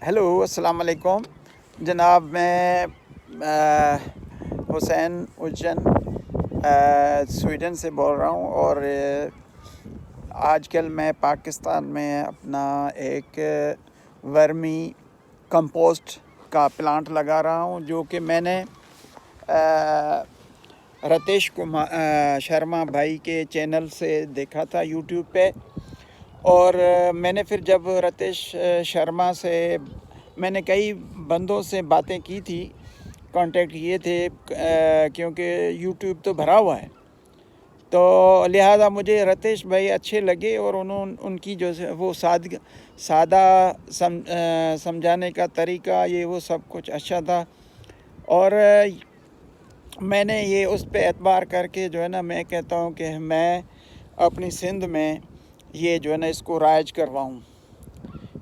Hello अस्सलाम वालेकुम जनाब। मैं हुसैन उज्जैन स्वीडन से बोल रहा हूँ और आजकल मैं पाकिस्तान में अपना एक वर्मी कंपोस्ट का प्लांट लगा रहा हूँ, जो कि मैंने रतेश कुमार शर्मा भाई के चैनल से देखा था यूट्यूब पे। और मैंने फिर जब रतेश शर्मा से मैंने कई बंदों से बातें की थी, कांटेक्ट किए थे, क्योंकि यूट्यूब तो भरा हुआ है, तो लिहाजा मुझे रतेश भाई अच्छे लगे और उनकी जो वो सादा समझाने का तरीका, ये वो सब कुछ अच्छा था। और मैंने ये उस पे एतबार करके जो है ना, मैं कहता हूँ कि मैं अपनी सिंध में ये जो है ना इसको राइज करवाऊँ,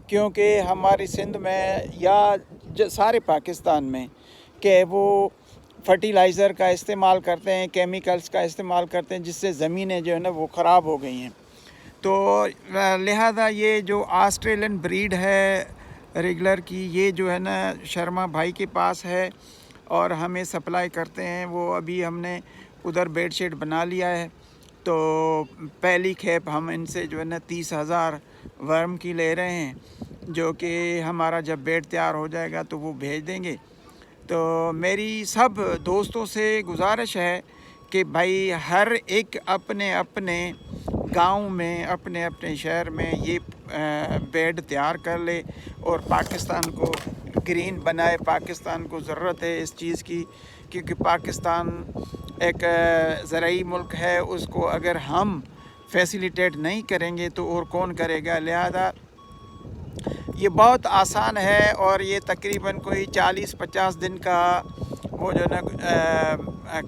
क्योंकि हमारी सिंध में या सारे पाकिस्तान में कि वो फर्टिलाइज़र का इस्तेमाल करते हैं, केमिकल्स का इस्तेमाल करते हैं, जिससे ज़मीनें जो है ना वो ख़राब हो गई हैं। तो लिहाजा ये जो ऑस्ट्रेलियन ब्रीड है रेगुलर की, ये जो है ना शर्मा भाई के पास है और हमें सप्लाई करते हैं। वो अभी हमने उधर बेड शेड बना लिया है, तो पहली खेप हम इनसे जो है ना 30,000 वर्म की ले रहे हैं, जो कि हमारा जब बेड तैयार हो जाएगा तो वो भेज देंगे। तो मेरी सब दोस्तों से गुजारिश है कि भाई हर एक अपने अपने गांव में, अपने अपने शहर में ये बेड तैयार कर ले और पाकिस्तान को ग्रीन बनाए। पाकिस्तान को ज़रूरत है इस चीज़ की, क्योंकि पाकिस्तान एक ज़राई मुल्क है, उसको अगर हम फैसिलिटेट नहीं करेंगे तो और कौन करेगा। लिहाजा ये बहुत आसान है और ये तकरीबन कोई 40-50 दिन का वो जो ना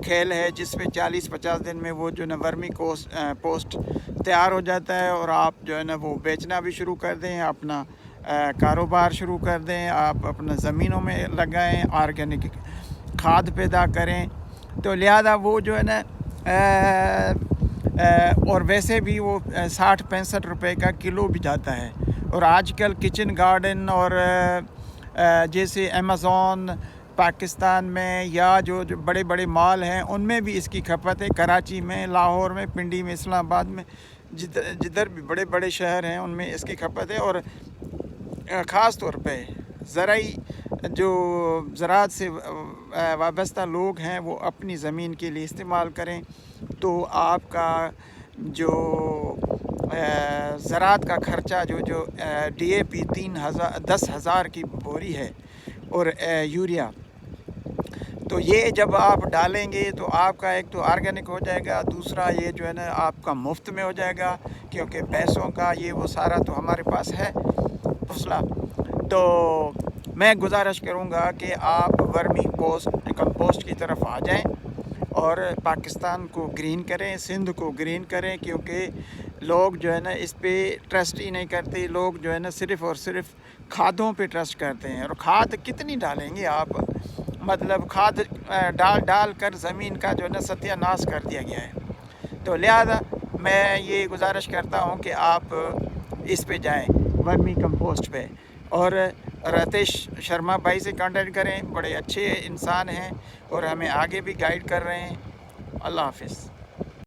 खेल है, जिसमें 40-50 दिन में वो जो ना वर्मी पोस्ट तैयार हो जाता है और आप जो है ना वो बेचना भी शुरू कर दें, अपना कारोबार शुरू कर दें, आप अपना ज़मीनों में लगाएं, ऑर्गेनिक खाद पैदा करें। तो लिहाजा वो जो है ना और वैसे भी वो 60-65 रुपए का किलो भी जाता है। और आजकल किचन गार्डन और जैसे अमेज़ॉन पाकिस्तान में या जो बड़े बड़े मॉल हैं, उनमें भी इसकी खपत है। कराची में, लाहौर में, पिंडी में, इस्लामाबाद में, जिधर भी बड़े बड़े शहर हैं उनमें इसकी खपत है। और ख़ास तौर पे ज़राई जो ज़राअत से वाबस्ता लोग हैं वो अपनी ज़मीन के लिए इस्तेमाल करें, तो आपका जो ज़राअत का ख़र्चा जो DAP 10,000 की बोरी है और यूरिया, तो ये जब आप डालेंगे तो आपका एक तो ऑर्गेनिक हो जाएगा, दूसरा ये जो है ना आपका मुफ्त में हो जाएगा, क्योंकि पैसों का ये वो सारा तो हमारे पास है फसला। तो मैं गुजारिश करूँगा कि आप वर्मी कंपोस्ट की तरफ आ जाएं और पाकिस्तान को ग्रीन करें, सिंध को ग्रीन करें, क्योंकि लोग जो है ना इस पे ट्रस्ट ही नहीं करते। लोग जो है ना सिर्फ़ और सिर्फ खादों पे ट्रस्ट करते हैं, और खाद कितनी डालेंगे आप, मतलब खाद डाल कर ज़मीन का जो है ना सत्यानाश कर दिया गया है। तो लिहाजा मैं ये गुजारिश करता हूँ कि आप इस पे जाएं, वर्मी कंपोस्ट पे, और रतेश शर्मा भाई से कांटेक्ट करें। बड़े अच्छे इंसान हैं और हमें आगे भी गाइड कर रहे हैं। अल्लाह हाफ़िज़।